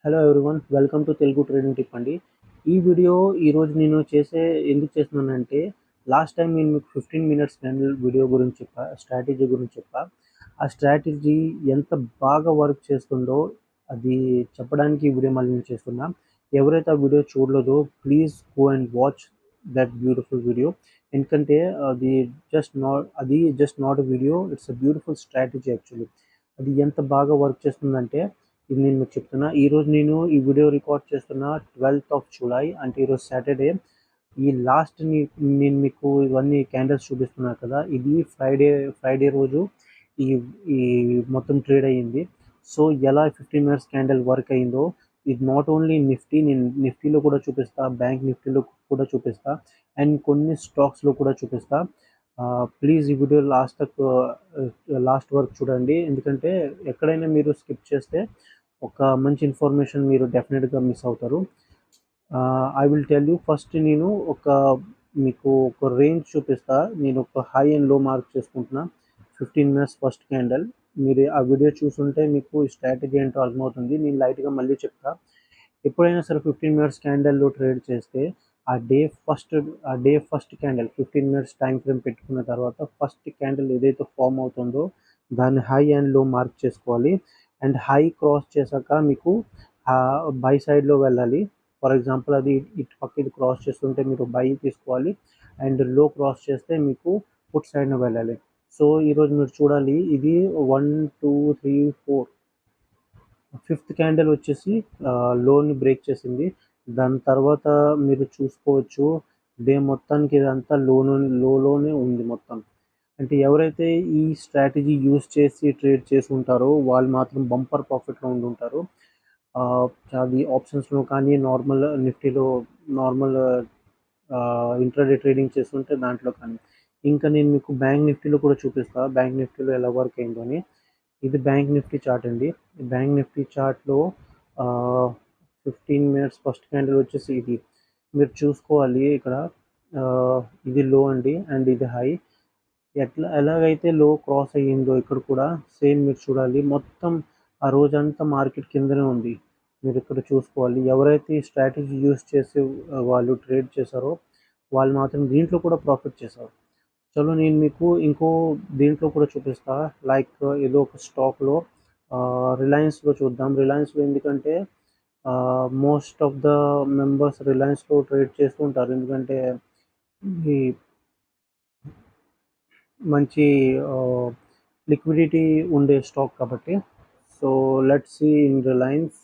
Hello everyone, welcome to Telugu trading tip అండి. ఈ video ఈరోజు నేను ఎందుకు చేస్తున్నానంటే, లాస్ట్ టైం నేను మీకు 15 మినిట్స్ క్యాండిల్ వీడియో గురించి చెప్పా, స్ట్రాటజీ గురించి చెప్పా. ఆ స్ట్రాటజీ ఎంత బాగా వర్క్ చేస్తుందో అది చెప్పడానికి ఈ వీడియో మళ్ళీ నేను చేస్తున్నా. ఎవరైతే ఆ వీడియో చూడలేదో please go and watch that beautiful video. ఎందుకంటే అది just not video, it's a beautiful strategy actually. అది ఎంత బాగా వర్క్ చేస్తుందంటే ఇది నేను మీకు చెప్తున్నా. ఈరోజు నేను ఈ వీడియో రికార్డ్ చేస్తున్న 12th ఆఫ్ జూలై, అంటే ఈరోజు సాటర్డే. ఈ నేను మీకు ఇవన్నీ క్యాండిల్స్ చూపిస్తున్నా కదా, ఇది ఫ్రైడే రోజు ఈ ఈ మొత్తం ట్రేడ్ అయ్యింది. సో ఎలా 15 మినిట్స్ క్యాండిల్ వర్క్ అయిందో, ఇది నాట్ ఓన్లీ నిఫ్టీ, నేను నిఫ్టీలో కూడా చూపిస్తా, బ్యాంక్ నిఫ్టీలో కూడా చూపిస్తా, అండ్ కొన్ని స్టాక్స్లో కూడా చూపిస్తా. ప్లీజ్ ఈ వీడియో లాస్ట్ వరకు చూడండి, ఎందుకంటే ఎక్కడైనా మీరు స్కిప్ చేస్తే ఒక మంచి ఇన్ఫర్మేషన్ మీరు డెఫినెట్గా మిస్ అవుతారు. I will tell you. First నేను మీకు ఒక రేంజ్ చూపిస్తా. నేను ఒక హై అండ్ లో మార్క్ చేసుకుంటున్నా 15 మినిట్స్ ఫస్ట్ క్యాండిల్. మీరు ఆ వీడియో చూసుంటే మీకు ఈ స్ట్రాటజీ ఏంటో అర్థమవుతుంది. నేను లైట్గా మళ్ళీ చెప్తా. ఎప్పుడైనా సరే 15 మినిట్స్ క్యాండిల్లో ట్రేడ్ చేస్తే ఆ day first candle 15 minutes time frame పెట్టుకున్న తర్వాత ఫస్ట్ క్యాండిల్ ఏదైతే ఫామ్ అవుతుందో దాన్ని హై అండ్ లో మార్క్ చేసుకోవాలి. అండ్ హై క్రాస్ చేశాక మీకు బై సైడ్లో వెళ్ళాలి. ఫర్ ఎగ్జాంపుల్ అది ఇటు పక్క ఇది క్రాస్ చేస్తుంటే మీరు బై తీసుకోవాలి, అండ్ లో క్రాస్ చేస్తే మీకు పుట్ సైడ్న వెళ్ళాలి. సో ఈరోజు మీరు చూడాలి, ఇది 1 2 3 4 ఫిఫ్త్ క్యాండిల్ వచ్చేసి లోని బ్రేక్ చేసింది. దాని తర్వాత మీరు చూసుకోవచ్చు డే మొత్తానికి ఇదంతా లోనే ఉంది మొత్తం. అంటే ఎవరైతే ఈ స్ట్రాటజీ యూస్ చేసి ట్రేడ్ చేసి ఉంటారో వాళ్ళు మాత్రం బంపర్ ప్రాఫిట్లో ఉండుంటారు. అది ఆప్షన్స్లో కానీ నిఫ్టీలో నార్మల్ ఇంట్రాడే ట్రేడింగ్ చేస్తుంటే దాంట్లో కానీ. ఇంకా నేను మీకు బ్యాంక్ నిఫ్టీలో కూడా చూపిస్తా, బ్యాంక్ నిఫ్టీలో ఎలా వర్క్ అయిందో అని. ఇది బ్యాంక్ నిఫ్టీ చార్ట్ అండి. ఈ బ్యాంక్ నిఫ్టీ చార్ట్లో 15 మినిట్స్ ఫస్ట్ క్యాండిల్ వచ్చేసి ఇది మీరు చూసుకోవాలి. ఇక్కడ ఇది లో అండి, అండ్ ఇది హై. ఎలాగైతే లో క్రాస్ అయ్యిందో ఇక్కడ కూడా సేమ్ మీరు చూడాలి. మొత్తం ఆ రోజంతా మార్కెట్ కిందనే ఉంది. మీరు ఇక్కడ చూసుకోవాలి. ఎవరైతే ఈ స్ట్రాటజీ యూస్ చేసి వాళ్ళు ట్రేడ్ చేశారో వాళ్ళు మాత్రం దీంట్లో కూడా ప్రాఫిట్ చేశారు. చలో నేను మీకు ఇంకో దీంట్లో కూడా చూపిస్తా. లైక్ ఏదో ఒక స్టాక్లో రిలయన్స్లో చూద్దాం. రిలయన్స్లో ఎందుకంటే మోస్ట్ ఆఫ్ ద మెంబర్స్ రిలయన్స్లో ట్రేడ్ చేస్తూ ఉంటారు, ఎందుకంటే ఈ మంచి లిక్విడిటీ ఉండే స్టాక్ కాబట్టి. So let's see in Reliance.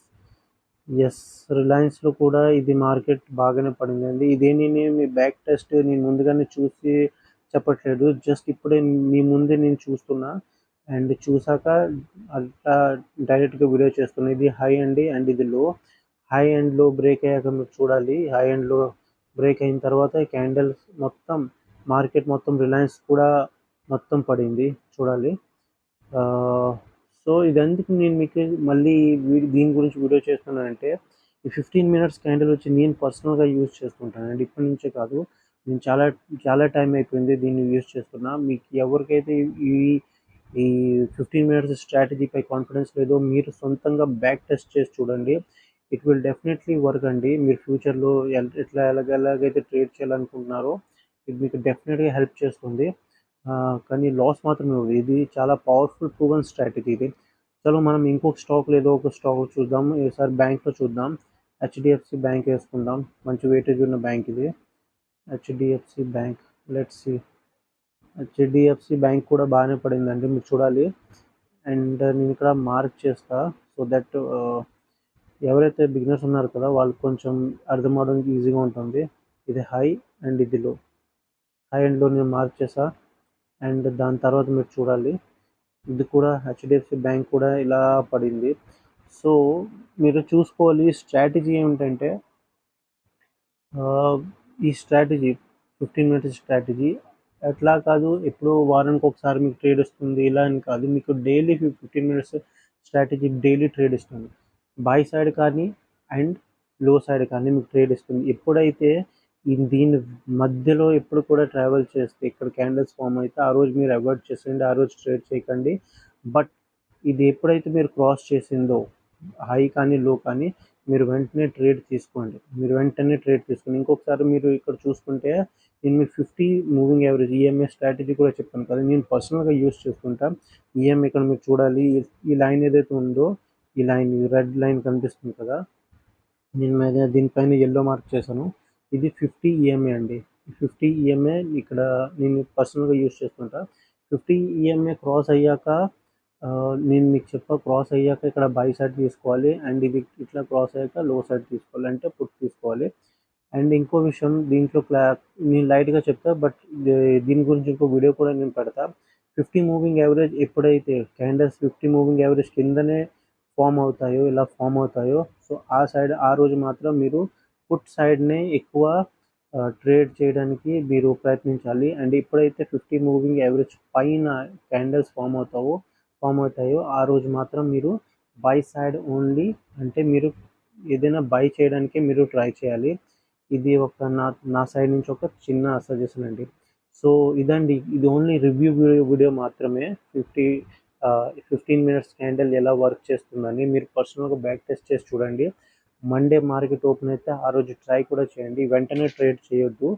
Yes, రిలయన్స్లో కూడా ఇది మార్కెట్ బాగానే పడిందండి. ఇదే మీ బ్యాక్ టెస్ట్ నేను ముందుగానే చూసి చెప్పట్లేదు, జస్ట్ ఇప్పుడే మీ ముందే నేను చూస్తున్నా, అండ్ చూసాక అట్లా డైరెక్ట్గా వీడియో చేస్తున్నా. ఇది హై అండి, అండ్ ఇది లో. హై అండ్ లో బ్రేక్ అయ్యాక మీరు చూడాలి. హై అండ్ లో బ్రేక్ అయిన తర్వాత క్యాండిల్స్ మొత్తం మార్కెట్ మొత్తం రిలయన్స్ కూడా మొత్తం పడింది చూడాలి. సో ఇదెందుకు నేను మీకు మళ్ళీ దీని గురించి వీడియో చేస్తున్నానంటే, ఈ 15 మినిట్స్ క్యాండిల్ వచ్చి నేను పర్సనల్గా యూజ్ చేస్తుంటాను అండి. ఇప్పటి నుంచే కాదు, నేను చాలా చాలా టైం అయిపోయింది దీన్ని యూజ్ చేస్తున్నా. మీకు ఎవరికైతే ఈ ఈ 15 మినిట్స్ స్ట్రాటజీపై కాన్ఫిడెన్స్ లేదో మీరు సొంతంగా బ్యాక్ టెస్ట్ చేసి చూడండి. ఇట్ విల్ డెఫినెట్లీ వర్క్ అండి. మీరు ఫ్యూచర్లో ఎలాగైతే ట్రేడ్ చేయాలనుకుంటున్నారో ఇది మీకు డెఫినెట్గా హెల్ప్ చేస్తుంది. కానీ లాస్ మాత్రం ఇవ్వదు. ఇది చాలా పవర్ఫుల్ ప్రూవెన్ స్ట్రాటజీ ఇది. చలో మనం ఇంకొక స్టాక్లో ఏదో ఒక స్టాక్ చూద్దాం. ఈసారి బ్యాంక్లో చూద్దాం. హెచ్డిఎఫ్సి బ్యాంక్ వేసుకుందాం, మంచి వెయిటేజ్ ఉన్న బ్యాంక్ ఇది. HDFC bank, let's see. HDFC bank కూడా బాగానే పడిందండి, మీరు చూడాలి. అండ్ నేను ఇక్కడ మార్క్ చేస్తా, సో దట్ ఎవరైతే బిగినర్స్ ఉన్నారు కదా వాళ్ళు కొంచెం అర్థం అవడానికి ఈజీగా ఉంటుంది. ఇది హై అండ్ ఇది లో. హై అండ్ లో నేను మార్క్ చేసా, అండ్ దాని తర్వాత మీరు చూడాలి ఇది కూడా హెచ్డిఎఫ్సి బ్యాంక్ కూడా ఇలా పడింది. సో మీరు చూసుకోవాలి స్ట్రాటజీ ఏమిటంటే, ఈ స్ట్రాటజీ 15 మినిట్స్ స్ట్రాటజీ ఎట్లా కాదు, ఎప్పుడో వారానికి ఒకసారి మీకు ట్రేడ్ వస్తుంది ఇలా అని కాదు, మీకు daily 15 minutes strategy daily trade ఇస్తుంది. బై సైడ్ కానీ అండ్ లో సైడ్ కానీ మీకు ట్రేడ్ ఇస్తుంది. ఎప్పుడైతే దీని మధ్యలో ఎప్పుడు కూడా ట్రావెల్ చేస్తే ఇక్కడ క్యాండిల్స్ ఫామ్ అయితే ఆ రోజు మీరు అవాయిడ్ చేసేయండి, ఆ రోజు ట్రేడ్ చేయకండి. బట్ ఇది ఎప్పుడైతే మీరు క్రాస్ చేసిందో హై కానీ లో కానీ మీరు వెంటనే ట్రేడ్ తీసుకోండి. ఇంకొకసారి మీరు ఇక్కడ చూసుకుంటే నేను మీకు 50 మూవింగ్ యావరేజ్ ఈఎంఏ స్ట్రాటజీ కూడా చెప్పాను కదా, నేను పర్సనల్గా యూస్ చేసుకుంటా. ఈఎంఏ ఇక్కడ మీరు చూడాలి, ఈ లైన్ ఏదైతే ఉందో, ఈ లైన్ రెడ్ లైన్ కనిపిస్తుంది కదా, దీనిపైన ఎల్లో మార్క్ చేశాను. ఇది 50 ఈఎంఏ అండి. 50 ఈఎంఏ ఇక్కడ నేను పర్సనల్గా యూస్ చేసుకుంటా. 50 ఈఎంఏ క్రాస్ అయ్యాక నేను మీకు క్రాస్ అయ్యాక ఇక్కడ బై సైడ్ తీసుకోవాలి, అండ్ ఇది ఇట్లా క్రాస్ అయ్యాక లో సైడ్ తీసుకోవాలి, అంటే పుట్ తీసుకోవాలి. అండ్ ఇంకో విషయం దీంట్లో నేను లైట్గా చెప్తా, బట్ దీని గురించి ఇంకో వీడియో కూడా నేను పెడతా. 50 మూవింగ్ యావరేజ్ ఎప్పుడైతే క్యాండిల్స్ 50 మూవింగ్ యావరేజ్ కిందనే ఇలా ఫామ్ అవుతాయో, సో ఆ రోజు మాత్రం మీరు పుట్ సైడ్నే ఎక్కువ ట్రేడ్ చేయడానికి మీరు ప్రయత్నించాలి. అండ్ ఎప్పుడైతే 50 మూవింగ్ యావరేజ్ పైన క్యాండిల్స్ ఫామ్ అవుతాయో ఆ రోజు మాత్రం మీరు బై సైడ్ ఓన్లీ, అంటే మీరు ఏదైనా బై చేయడానికే మీరు ట్రై చేయాలి. ఇది నా సైడ్ నుంచి ఒక చిన్న సజెషన్ అండి. సో ఇదండి, ఇది ఓన్లీ రివ్యూ వీడియో మాత్రమే. 15 మినిట్స్ క్యాండిల్ ఎలా వర్క్ చేస్తుందని మీరు పర్సనల్గా బ్యాక్ టెస్ట్ చేసి చూడండి. మండే మార్కెట్ ఓపెన్ అయితే ఆ రోజు ట్రై కూడా చేయండి. వెంటనే ట్రేడ్ చేయొద్దు,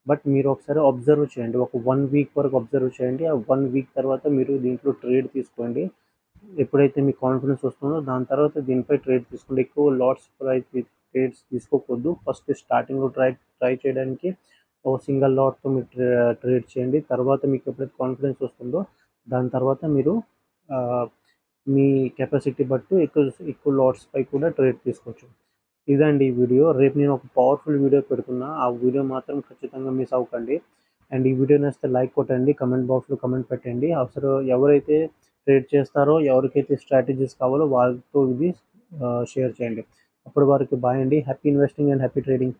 బట్ మీరు ఒకసారి అబ్జర్వ్ చేయండి. ఒక 1 వీక్ వరకు అబ్జర్వ్ చేయండి. ఆ 1 వీక్ తర్వాత మీరు దీంట్లో ట్రేడ్ తీసుకోండి. ఎప్పుడైతే మీకు కాన్ఫిడెన్స్ వస్తుందో దాని తర్వాత దీనిపై ట్రేడ్ తీసుకోండి. ఎక్కువ లాట్స్ ట్రేడ్స్ తీసుకోకూడదు. ఫస్ట్ స్టార్టింగ్లో ట్రై చేయడానికి ఒక సింగిల్ లాట్తో మీరు ట్రేడ్ చేయండి. తర్వాత మీకు ఎప్పుడైతే కాన్ఫిడెన్స్ వస్తుందో దాని తర్వాత మీరు మీ కెపాసిటీ బట్టి ఎక్కువ లాట్స్పై కూడా ట్రేడ్ తీసుకోవచ్చు. ఇదండి ఈ వీడియో. రేపు నేను ఒక పవర్ఫుల్ వీడియో పెడుతున్నా, ఆ వీడియో మాత్రం ఖచ్చితంగా మిస్ అవ్వకండి. అండ్ ఈ వీడియో నచ్చితే లైక్ కొట్టండి, కమెంట్ బాక్స్లో కమెంట్ పెట్టండి. అసలు ఎవరైతే ట్రేడ్ చేస్తారో, ఎవరికైతే స్ట్రాటజీస్ కావాలో వాళ్ళతో ఇది షేర్ చేయండి. అప్పటి వరకు బాయ్ అండి. Happy investing and happy trading.